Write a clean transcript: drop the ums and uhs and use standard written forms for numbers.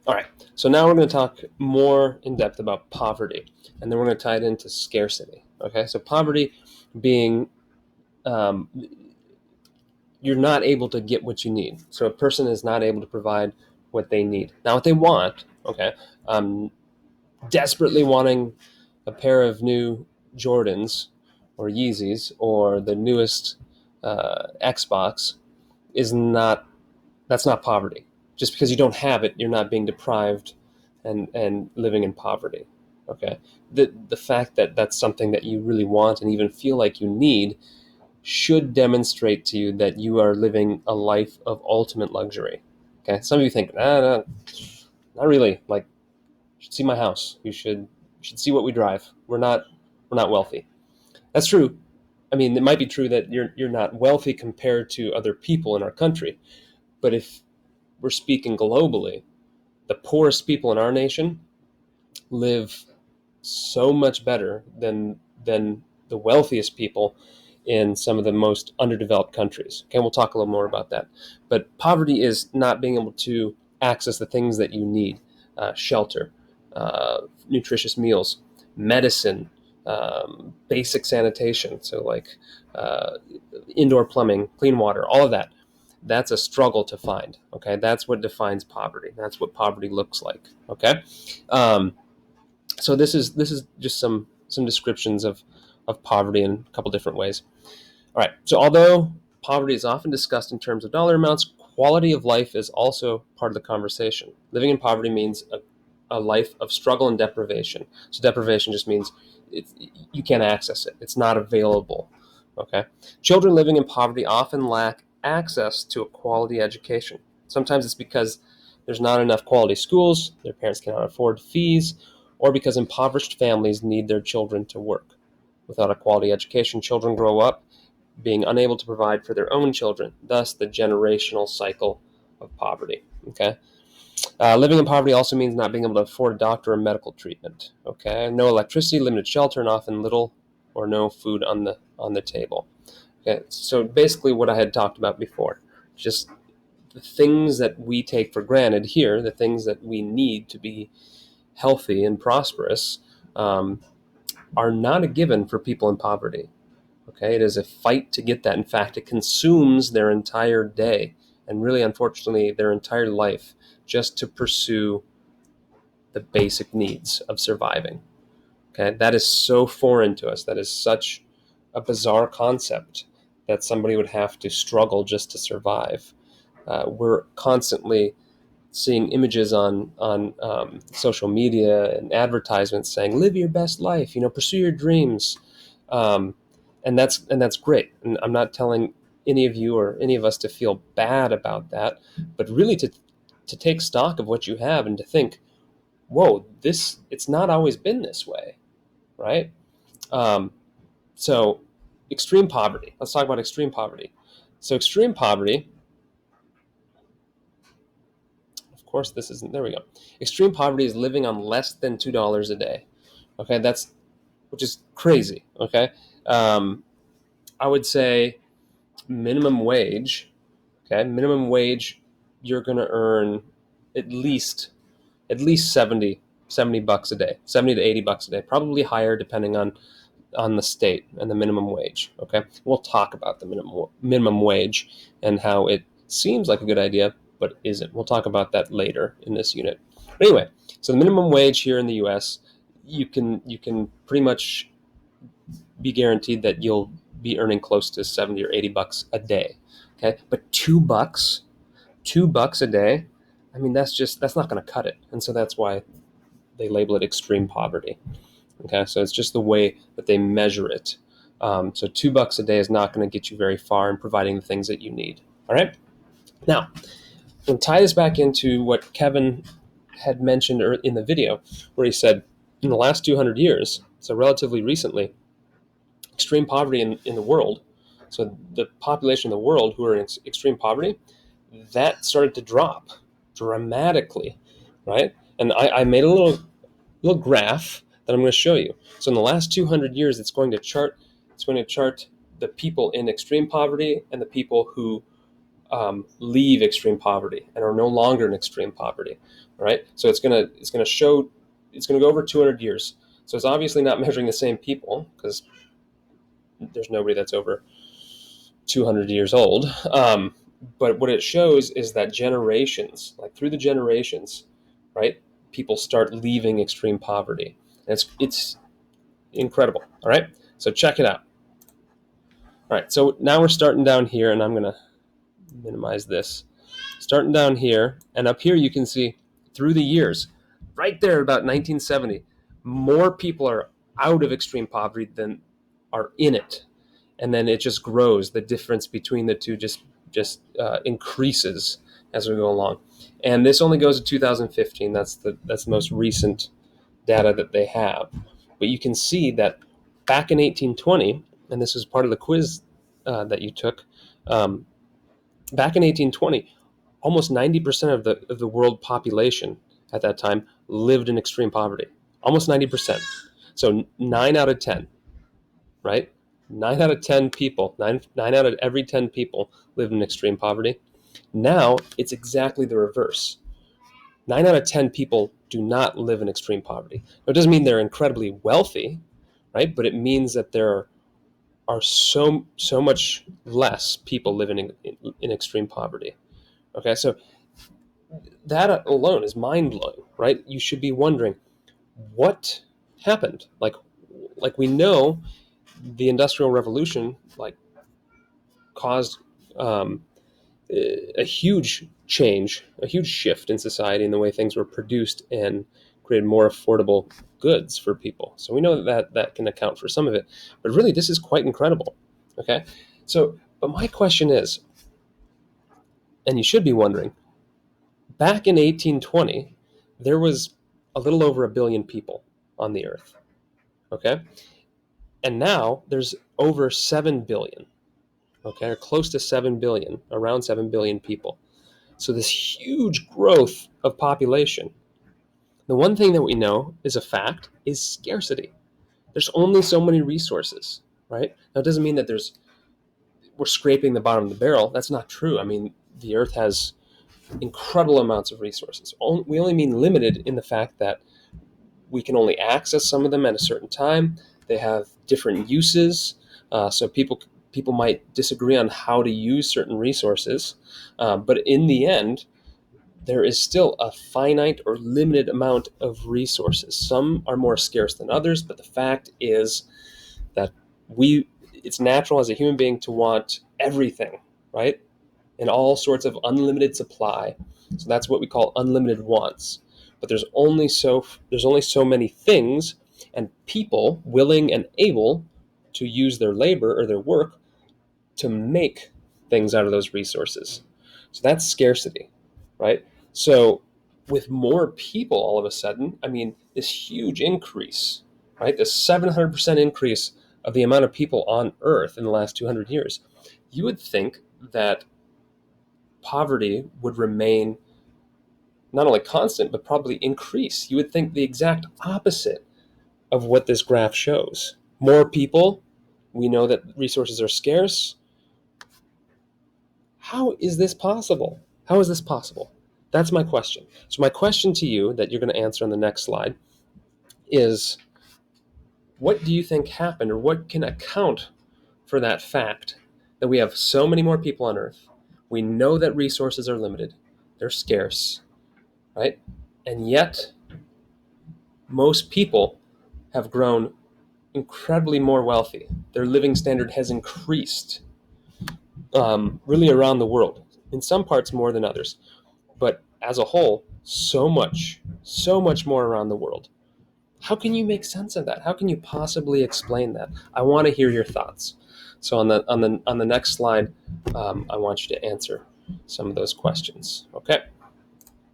All right, so now we're going to talk more in depth about poverty, and then we're going to tie it into scarcity. Okay, so poverty being um, you're not able to get what you need. So a person is not able to provide what they need. Now, what they want, okay, desperately wanting a pair of new Jordans or Yeezys or the newest Xbox is not that's not poverty. Just because you don't have it, you're not being deprived and living in poverty. Okay, the fact that that's something that you really want and even feel like you need should demonstrate to you that you are living a life of ultimate luxury. Okay, some of you think, no, not really. Like, you should see my house. You should see what we drive. We're not wealthy. That's true. I mean, it might be true that you're not wealthy compared to other people in our country, but if we're speaking globally, the poorest people in our nation live so much better than the wealthiest people in some of the most underdeveloped countries. Okay, we'll talk a little more about that. But poverty is not being able to access the things that you need: shelter, nutritious meals, medicine, basic sanitation. So like indoor plumbing, clean water, all of that. That's a struggle to find. Okay, that's what defines poverty. That's what poverty looks like. Okay. Um, so this is just some descriptions of poverty in a couple different ways. All right. So although poverty is often discussed in terms of dollar amounts, quality of life is also part of the conversation. Living in poverty means a life of struggle and deprivation. So deprivation just means you can't access it. It's not available. Okay. Children living in poverty often lack access to a quality education. Sometimes it's because there's not enough quality schools, their parents cannot afford fees, or because impoverished families need their children to work. Without a quality education, children grow up being unable to provide for their own children, thus the generational cycle of poverty. Okay, living in poverty also means not being able to afford a doctor or medical treatment. Okay, no electricity, limited shelter, and often little or no food on the table. Okay, so basically what I had talked about before, just the things that we take for granted here, the things that we need to be healthy and prosperous, um, are not a given for people in poverty. Okay, it is a fight to get that. In fact, it consumes their entire day and really, unfortunately, their entire life just to pursue the basic needs of surviving. Okay, that is so foreign to us. That is such a bizarre concept that somebody would have to struggle just to survive. We're constantly seeing images on social media and advertisements saying live your best life, pursue your dreams, um, and that's great. And I'm not telling any of you or any of us to feel bad about that, but really to take stock of what you have and to think, whoa, this it's not always been this way, right? um, so extreme poverty, let's talk about extreme poverty. So extreme poverty, of course, this isn't, there we go. Extreme poverty is living on less than $2 a day. Okay, that's, which is crazy. Okay, um, I would say minimum wage. Okay, minimum wage, you're going to earn at least at least 70 bucks a day, 70 to 80 bucks a day, probably higher depending on the state and the minimum wage. Okay, we'll talk about the minimum wage and how it seems like a good idea but isn't. We'll talk about that later in this unit. But anyway, so the minimum wage here in the US, you can pretty much be guaranteed that you'll be earning close to 70 or 80 bucks a day. Okay, but $2 a day, I mean, that's not going to cut it. And so that's why they label it extreme poverty. Okay, so it's just the way that they measure it. So $2 a day is not going to get you very far in providing the things that you need. All right. Now, we'll tie this back into what Kevin had mentioned in the video, where he said in the last 200 years, so relatively recently, extreme poverty in the world, so the population of the world who are in extreme poverty, that started to drop dramatically, right? And I made a little graph that I'm going to show you. So in the last 200 years, it's going to chart the people in extreme poverty and the people who leave extreme poverty and are no longer in extreme poverty. All right, so it's gonna go over 200 years. So it's obviously not measuring the same people, because there's nobody that's over 200 years old. But what it shows is that generations, like through the generations, right, people start leaving extreme poverty. And it's incredible. All right, so check it out. All right, so now we're starting down here, and I'm gonna minimize this. Starting down here, and up here you can see through the years, right there about 1970, more people are out of extreme poverty than are in it, and then it just grows. The difference between the two just increases as we go along. And this only goes to 2015. That's the most recent data that they have. But you can see that back in 1820, and this was part of the quiz that you took, back in 1820, almost 90% of the world population at that time lived in extreme poverty. Almost 90%. So 9 out of 10, right? 9 out of 10 people, nine out of every 10 people live in extreme poverty. Now it's exactly the reverse. 9 out of 10 people do not live in extreme poverty. Now, it doesn't mean they're incredibly wealthy, right? But it means that there are so much less people living in extreme poverty. Okay, so that alone is mind-blowing, right? You should be wondering, what happened? Like we know the Industrial Revolution caused a huge change, a huge shift in society in the way things were produced, and created more affordable goods for people. So we know that can account for some of it, but really this is quite incredible. Okay, so but my question is, and you should be wondering, back in 1820, there was a little over 1 billion people on the earth. Okay, and now there's over 7 billion. Okay, or close to 7 billion, around 7 billion people. So this huge growth of population. The one thing that we know is a fact is scarcity. There's only so many resources, right? Now it doesn't mean that we're scraping the bottom of the barrel. That's not true. I mean, the earth has incredible amounts of resources. We only mean limited in the fact that we can only access some of them at a certain time. They have different uses. So people might disagree on how to use certain resources. But in the end, there is still a finite or limited amount of resources. Some are more scarce than others, but the fact is that it's natural as a human being to want everything, right? And all sorts of unlimited supply. So that's what we call unlimited wants. But there's only so many things and people willing and able to use their labor or their work to make things out of those resources. So that's scarcity, right? So with more people all of a sudden, I mean, this huge increase, right? This 700% increase of the amount of people on Earth in the last 200 years, you would think that poverty would remain not only constant, but probably increase. You would think the exact opposite of what this graph shows. More people, we know that resources are scarce. How is this possible? How is this possible? That's my question. So my question to you that you're going to answer on the next slide is, what do you think happened, or what can account for that fact that we have so many more people on Earth? We know that resources are limited. They're scarce, right? And yet, most people have grown incredibly more wealthy. Their living standard has increased really around the world, in some parts more than others. But as a whole, so much more around the world. How can you make sense of that? How can you possibly explain that? I want to hear your thoughts. So on the next slide, I want you to answer some of those questions. Okay.